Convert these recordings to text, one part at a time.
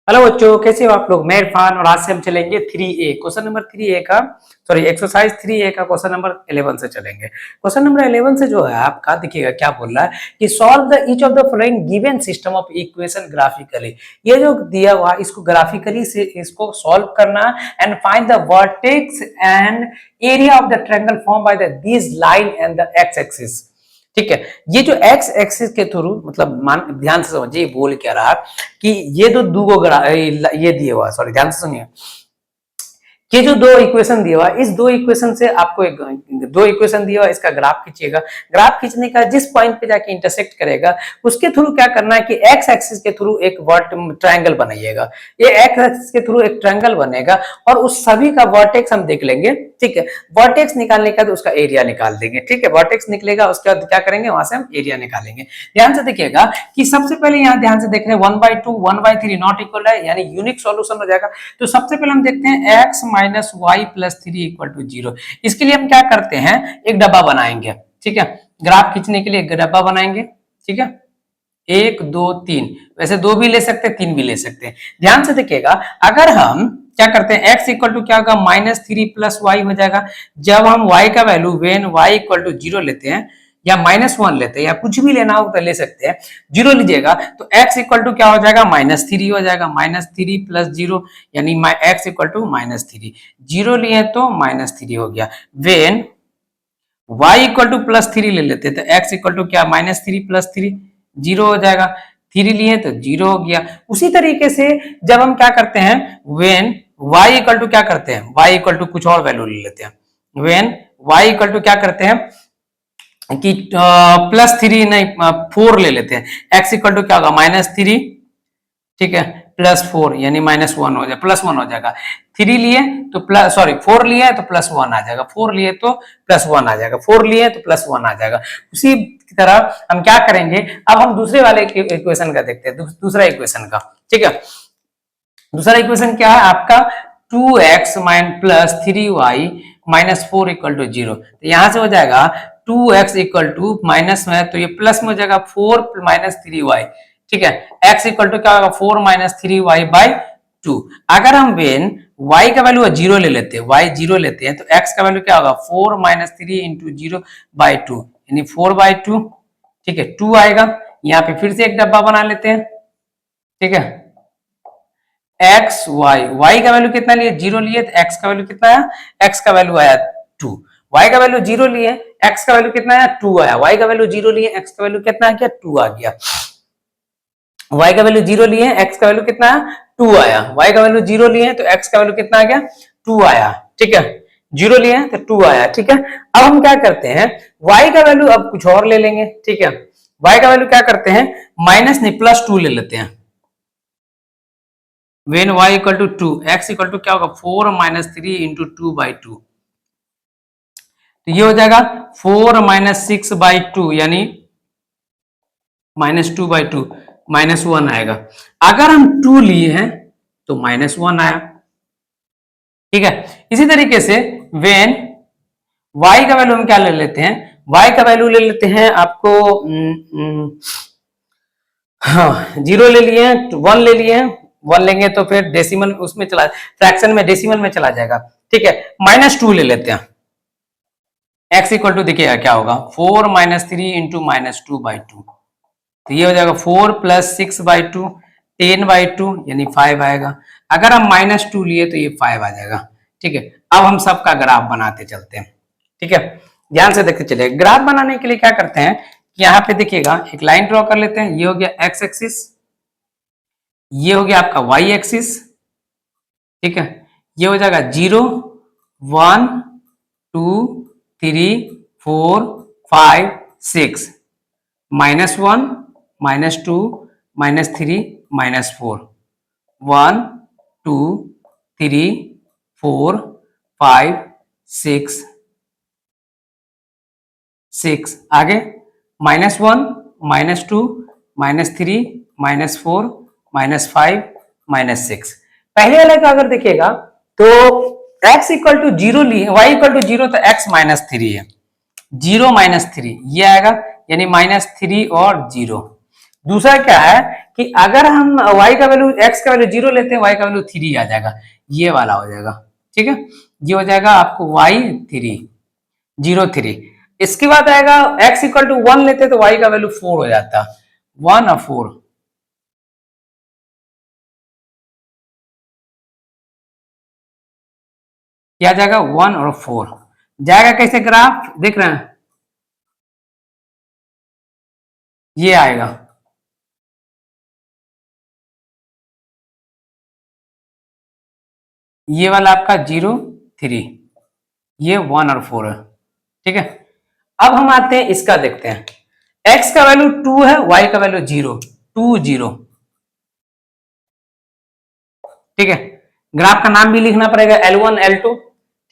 Hello बच्चों, कैसे हो आप लोग। मैं इरफान और आज से हम चलेंगे 3A क्वेश्चन नंबर 3A का एक्सरसाइज 3A का क्वेश्चन नंबर 11 से चलेंगे। क्वेश्चन नंबर 11 से जो है आपका देखिएगा क्या बोल रहा है कि solve the each of the following given system of equation graphically. ये जो दिया हुआ इसको ग्राफिकली से इसको सॉल्व करना and find the vertex and area of the triangle form by the this line and the x axis. ठीक है, ये जो एक्स एक्सिस के थ्रू मतलब मान ध्यान से समझिए बोल क्या रहा कि ये तो ये दिए हुआ, सॉरी ध्यान से सुनिए, ये जो दो इक्वेशन दिया हुआ इस दो इक्वेशन से आपको दो इक्वेशन दिया हुआ इसका ग्राफ खींचिएगा। ग्राफ खींचने का जिस पॉइंट पे जाके इंटरसेक्ट करेगा उसके थ्रू क्या करना है कि एक्स एक्सिस के थ्रू एक ट्रायंगल बनाइएगा। ये एक्स एक्सिस के थ्रू एक ट्रायंगल बनेगा और उस सभी का वर्टेक्स हम देख लेंगे। ठीक है, वर्टेक्स निकालने का तो उसका एरिया निकाल देंगे। ठीक है, वर्टेक्स निकलेगा उसके बाद क्या करेंगे वहां से हम एरिया निकालेंगे। ध्यान से देखिएगा कि सबसे पहले यहाँ ध्यान से देख रहे हैं 1/2 1/3 नॉट इक्वल है, यानी यूनिक सॉल्यूशन हो जाएगा। तो सबसे पहले हम देखते हैं x minus y plus 3 equal to 0। इसके लिए हम क्या करते हैं, एक डब्बा बनाएंगे। ठीक है, ग्राफ खींचने के लिए एक डब्बा बनाएंगे। ठीक है, 1 2 3, वैसे 2 भी ले सकते हैं 3 भी ले सकते हैं। ध्यान से देखिएगा, अगर हम क्या करते हैं x इक्वल टू क्या होगा -3 प्लस वाई हो जाएगा। जब हम y का value when y equal to 0 लेते हैं या -1 लेते हैं या कुछ भी लेना हो तो ले सकते हैं, 0 लीजिएगा तो x इक्वल टू क्या हो जाएगा -3 हो जाएगा। -3 प्लस 0 यानी x इक्वल टू -3, 0 लिए तो -3 हो गया। वेन y इक्वल टू +3 ले लेते हैं तो x इक्वल टू क्या -3 प्लस 3 0 हो जाएगा। 3 लिए तो 0 हो गया। उसी तरीके से जब हम क्या करते हैं वेन y इक्वल टू क्या करते हैं, y इक्वल टू कुछ और वैल्यू ले लेते हैं। वेन y इक्वल टू क्या करते हैं कि +3 नहीं 4 ले लेते हैं। x इक्वल टू क्या होगा -3, ठीक है, +4 यानी -1 हो जाएगा, +1 हो जाएगा। 3 लिए तो प्लस, सॉरी 4 लिए तो +1 आ जाएगा, 4 लिए तो +1 आ जाएगा, 4 लिए तो +1 आ जाएगा। उसी की तरह हम क्या करेंगे, अब हम दूसरे वाले इक्वेशन का देखते हैं, दूसरा इक्वेशन का। ठीक है, दूसरा इक्वेशन क्या है आपका 2x plus 3y -4 equal to 0। तो यहां से हो जाएगा 2x इक्वल टू माइनस में तो ये प्लस में हो जाएगा 4 -3y। ठीक है, x इक्वल टू क्या होगा 4 -3y बाई 2। अगर हम वेन y का वैल्यू 0 ले लेते हैं, y 0 लेते हैं तो x का वैल्यू क्या होगा 4 -3 इंटू 0 बाई 2 यानी 4/2। ठीक है, 2 आएगा। यहाँ पे फिर से एक डब्बा बना लेते हैं। ठीक है, एक्स वाई, वाई का वैल्यू कितना लिए 0 लिए तो एक्स का वैल्यू कितना आया, एक्स का वैल्यू आया 2। वाई का वैल्यू 0 लिए एक्स का वैल्यू कितना आया 2 आया। वाई का वैल्यू 0 लिए एक्स का वैल्यू कितना आ गया 2 आ गया। वाई का वैल्यू 0 लिए एक्स का वैल्यू कितना आया 2 आया। वाई का वैल्यू 0 लिए तो एक्स का वैल्यू कितना आ गया 2 आया। ठीक है, 0 लिए तो 2 आया। ठीक है, अब हम क्या करते हैं y का वैल्यू अब कुछ और ले लेंगे। ठीक है, y का वैल्यू क्या करते हैं माइनस नहीं +2 ले लेते हैं। When y equal to 2, x equal to क्या होगा 4 -3 इंटू 2/2। तो ये हो जाएगा 4 -6/2 यानी -2/2, -1 आएगा। अगर हम 2 लिए हैं तो -1 आया। ठीक है, इसी तरीके से वेन y का वैल्यू हम क्या ले लेते हैं, y का वैल्यू ले लेते हैं आपको हाँ 0 ले लिए, 1 ले लिए, 1 लेंगे तो फिर डेसिमल उसमें चला, फ्रैक्शन में डेसिमल में चला जाएगा। ठीक है, -2 ले लेते हैं। x इक्वल टू देखिएगा क्या होगा 4 -3 इंटू -2/2। तो ये हो जाएगा 4 + 6/2 10/2 यानी 5 आएगा। अगर हम -2 लिए तो ये 5 आ जाएगा। ठीक है, अब हम सबका ग्राफ बनाते चलते हैं। ठीक है, ध्यान से देखते चलिए। ग्राफ बनाने के लिए क्या करते हैं कि यहाँ पे देखिएगा एक लाइन ड्रॉ कर लेते हैं। ये हो गया एक्स एक्सिस, ये हो गया आपका वाई एक्सिस। ठीक है, ये हो जाएगा 0 1 2 3 4 5 6 -1 -2 -3 -4 1 2 3 4 5 6 6 आगे -1 -2 -3 -4 -5 -6। पहले वाले का अगर देखिएगा तो x इक्वल टू 0 लिए, y इक्वल टू 0 तो x -3 है, 0 -3 ये आएगा यानी -3 और 0। दूसरा क्या है कि अगर हम y का वैल्यू x का वैल्यू 0 लेते हैं, y का वैल्यू 3 आ जाएगा, ये वाला हो जाएगा। ठीक है, ये हो जाएगा आपको y 3 0 3। इसके बाद आएगा x इक्वल टू 1 लेते तो y का वैल्यू 4 हो जाता, 1 और 4 क्या जाएगा, 1 और 4 जाएगा। कैसे ग्राफ देख रहे हैं, ये आएगा, ये वाला आपका 0 3, ये 1 और 4 है। ठीक है, अब हम आते हैं इसका देखते हैं, x का वैल्यू 2 है, y का वैल्यू 0 2 0। ठीक है, ग्राफ का नाम भी लिखना पड़ेगा L1 L2।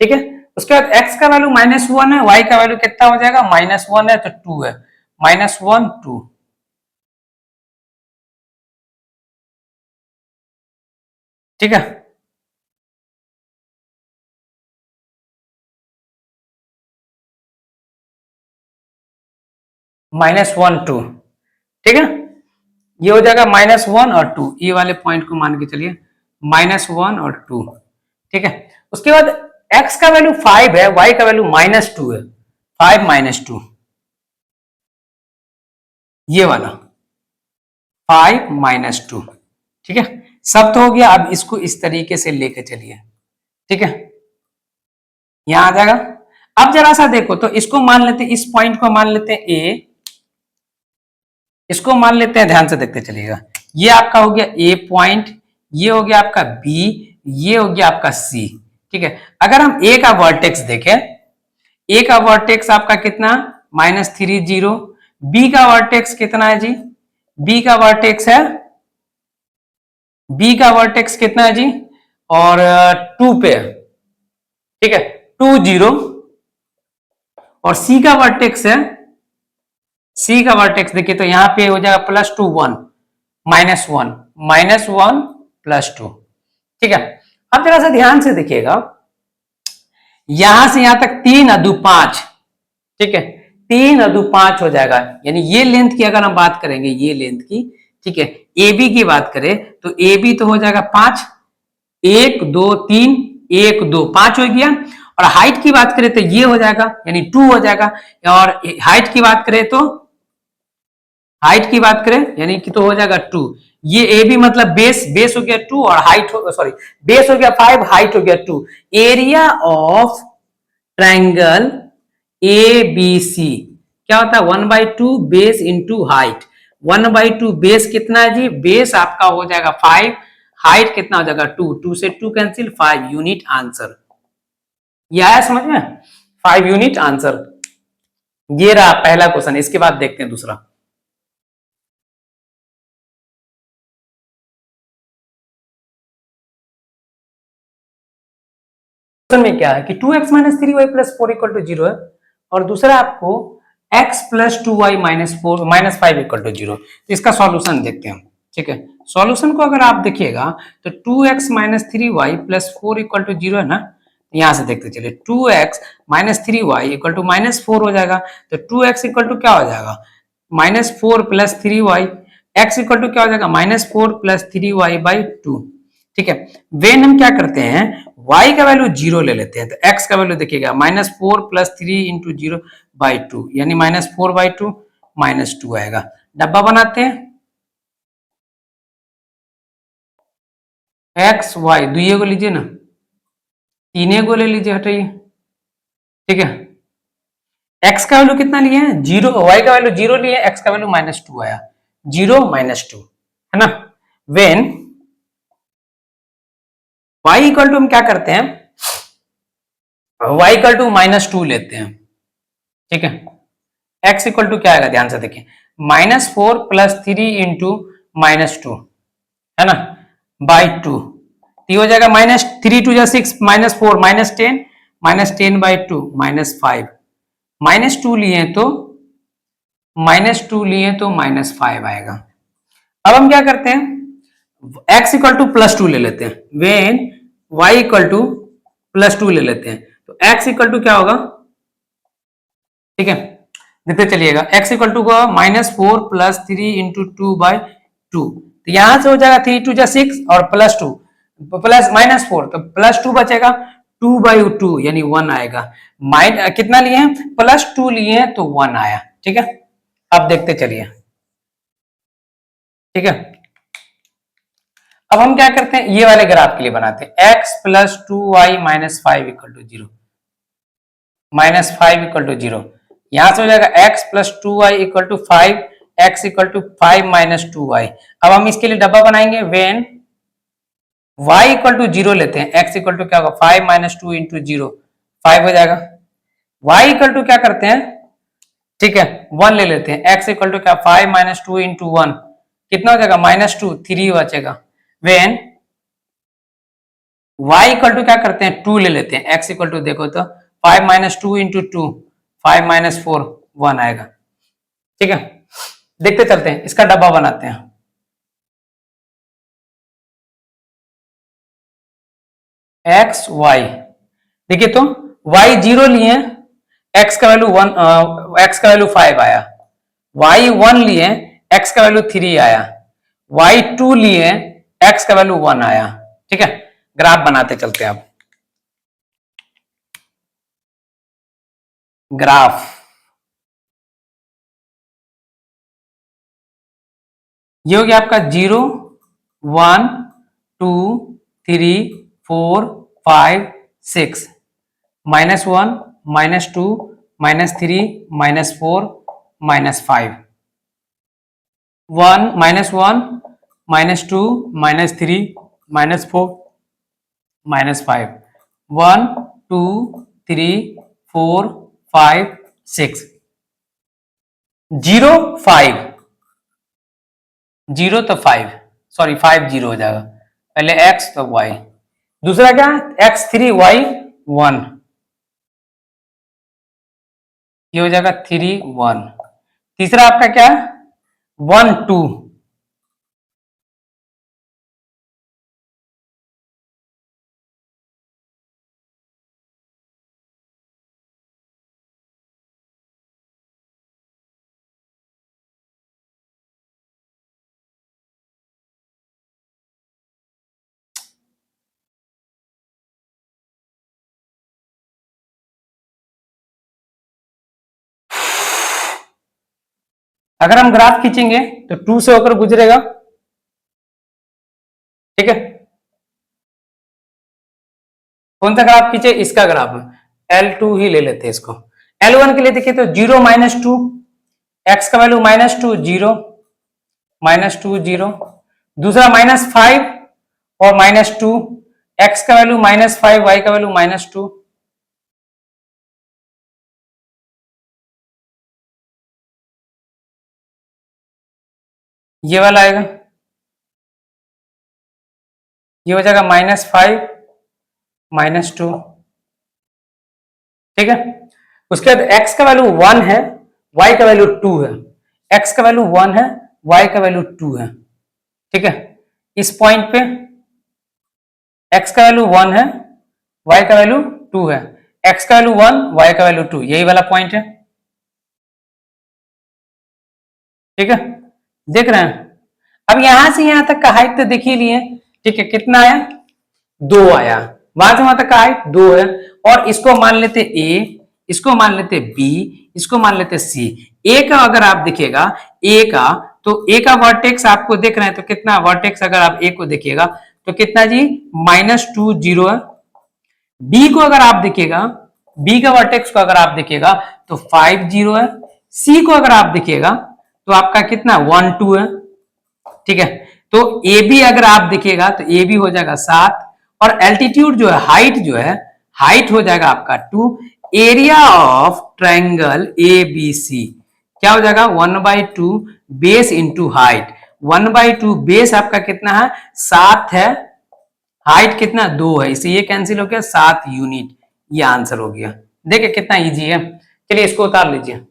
ठीक है, उसके बाद x का वैल्यू -1 है, y का वैल्यू कितना हो जाएगा, -1 है तो 2 है, -1 2। ठीक है, -1 2। ठीक है, ये हो जाएगा -1 और 2, ये वाले पॉइंट को मान के चलिए -1 और 2। ठीक है, उसके बाद x का वैल्यू 5 है, y का वैल्यू -2 है, 5 -2, ये वाला 5 -2। ठीक है, सब तो हो गया, अब इसको इस तरीके से लेके चलिए। ठीक है, यहां आ जाएगा। अब जरा सा देखो तो इसको मान लेते हैं, इस पॉइंट को मान लेते हैं a, इसको मान लेते हैं, ध्यान से देखते चलिएगा। ये आपका हो गया ए पॉइंट, ये हो गया आपका बी, ये हो गया आपका सी। ठीक है, अगर हम ए का वर्टेक्स देखें, ए का वर्टेक्स आपका कितना, -3 0। बी का वर्टेक्स कितना है जी, बी का वर्टेक्स है, बी का वर्टेक्स कितना है जी, और 2 पे है। ठीक है, 2 0। और सी का वर्टेक्स है, सी का वर्टेक्स देखिए तो यहां पे हो जाएगा +2 1 -1 -1 +2। ठीक है, अब जरा सा ध्यान से देखिएगा, यहां से यहां तक 3 और 2 5। ठीक है, 3 और 2 5 हो जाएगा, यानी ये लेंथ की अगर हम बात करेंगे, ये लेंथ की, ठीक है, ए बी की बात करें तो ए बी तो हो जाएगा 5, 1 2 3 1 2 5 हो गया। और हाइट की बात करें तो ये हो जाएगा, यानी 2 हो जाएगा। और हाइट की बात करें तो, हाइट की बात करें यानी कि तो हो जाएगा 2। ये ए बी मतलब बेस, बेस हो गया 2 और हाइट हो, सॉरी, बेस हो गया 5, हाइट हो गया 2। Area of triangle A B C क्या होता है, 1/2 बेस इंटू हाइट। 1/2 बेस कितना है जी, बेस आपका हो जाएगा 5, हाइट कितना हो जाएगा 2, 2 से 2 कैंसिल, 5 यूनिट आंसर। ये आया समझ में, 5 यूनिट आंसर। ये रहा पहला क्वेश्चन, इसके बाद देखते हैं दूसरा। में क्या है कि 2x - 3y + 4 = 0 है, और दूसरा आपको x + 2y - 4 - 5 = 0। तो इसका सॉल्यूशन देखते हैं। ठीक है, सॉल्यूशन को अगर आप देखिएगा तो 2x - 3y + 4 = 0 है ना, यहां से देखते चलिए, 2x - 3y = -4 हो जाएगा। तो 2x = क्या हो जाएगा, -4 + 3y, x = क्या हो जाएगा, -4 + 3y/2। ठीक है, वेन हम क्या करते हैं, y का वैल्यू 0 ले लेते हैं, तो x का वैल्यू देखिएगा -4 + 3 × 0/2, यानी -4/2 -2 आएगा। डब्बा बनाते हैं, x y दुइये को लीजिए ना, तीने को ले लीजिए, हटाइए। ठीक है, x का वैल्यू कितना लिए हैं, 0, y का वैल्यू 0 लिए, x का वैल्यू -2 आया, 0 -2 है ना। वेन y इक्वल टू हम क्या करते हैं, y इक्वल टू -2 लेते हैं। ठीक है, x इक्वल टू क्या आएगा, ध्यान से देखिए, -4 + 3 × -2 है ना, /2। ये हो जाएगा -3 × 2 = 6, -4 -10 -10/2 -5, -2 लिए तो -5 आएगा। अब हम क्या करते हैं, x इक्वल टू +2 ले लेते हैं, वेन y इक्वल टू +2 ले लेते हैं, तो x इक्वल टू क्या होगा, ठीक है, देखते चलिएगा, x इक्वल टू का -4 प्लस 3 इंटू 2/2, तो यहां से हो जाएगा 3 2 जा 6 और प्लस 2 प्लस -4 तो प्लस 2 बचेगा, 2/2 यानी 1 आएगा। कितना लिए हैं, +2 लिए हैं तो 1 आया। ठीक है, अब देखते चलिए। ठीक है, अब हम क्या करते हैं, ये वाले ग्राफ के लिए बनाते हैं, x plus 2y minus 5 equal to 0, -5 equal to 0। यहां से हो जाएगा x plus 2y equal to 5, x equal to 5 minus 2y। अब हम इसके लिए डब्बा बनाएंगे, वेन y इक्वल टू 0 लेते हैं, x इक्वल टू क्या होगा 5 माइनस 2 इंटू 0, 5 हो जाएगा। y इक्वल टू क्या करते हैं, ठीक है 1 ले लेते हैं, x इक्वल टू क्या 5 माइनस 2 इंटू 1, कितना हो जाएगा -2, 3 बचेगा। वेन y इक्वल टू क्या करते हैं 2 ले लेते हैं, x इक्वल टू देखो तो 5 माइनस 2 इंटू 2, 5 माइनस 4, 1 आएगा। ठीक है, देखते चलते हैं, इसका डब्बा बनाते हैं। x y, देखिए तो y 0 लिए, x का वैल्यू 1, x का वैल्यू 5 आया, y 1 लिए, x का वैल्यू 3 आया, y 2 लिए, x का वैल्यू 1 आया। ठीक है, ग्राफ बनाते चलते हैं। अब ग्राफ, ये हो गया आपका 0 1 2 3 4 5 6, -1 -2 -3 -4 -5, 1 -1 -2 -3 -4 -5, 1 2 3 4 5 6, 0 5, 0 तो 5, सॉरी 5 0 हो जाएगा, पहले x तो y, दूसरा क्या x 3 y 1, ये हो जाएगा 3 1, तीसरा आपका क्या 1 2, अगर हम ग्राफ खींचेंगे तो 2 से होकर गुजरेगा। ठीक है, कौन सा ग्राफ खींचे, इसका ग्राफ L2 ही ले लेते हैं इसको। L1 के लिए देखिए तो 0 -2, x का वैल्यू -2 0 -2 0, दूसरा -5 और -2, x का वैल्यू -5, y का वैल्यू -2, ये वाला आएगा, ये हो जाएगा -5 -2। ठीक है, उसके बाद x का वैल्यू 1 है, y का वैल्यू 2 है, x का वैल्यू 1 है, y का वैल्यू 2 है। ठीक है, इस पॉइंट पे x का वैल्यू 1 है, y का वैल्यू 2 है, x का वैल्यू 1, y का वैल्यू 2, यही वाला पॉइंट है। ठीक है, देख रहे हैं, अब यहां से यहां तक का हाइट तो देख ही लिए। ठीक है, कितना आया 2 आया, वहां से वहां तक का हाइट 2 है, और इसको मान लेते a, इसको मान लेते b, इसको मान लेते c। a का अगर आप देखिएगा, a का तो a का वर्टेक्स आपको देख रहे हैं तो कितना वर्टेक्स, अगर आप a को देखिएगा तो कितना जी -2 0 है। b को अगर आप देखिएगा, b का वर्टेक्स को अगर आप देखिएगा तो 5 0 है। c को अगर आप देखिएगा तो आपका कितना 1 2 है। ठीक है, तो ए बी अगर आप देखिएगा तो ए बी हो जाएगा 7, और एल्टीट्यूड जो है, हाइट जो है, हाइट हो जाएगा आपका 2। Area of triangle A B C क्या हो जाएगा 1/2 बेस इंटू हाइट, 1/2 बेस आपका कितना है 7 है, हाइट कितना 2 है, इसे ये कैंसिल हो गया 7 यूनिट, ये आंसर हो गया। देखिए कितना इजी है, चलिए इसको उतार लीजिए।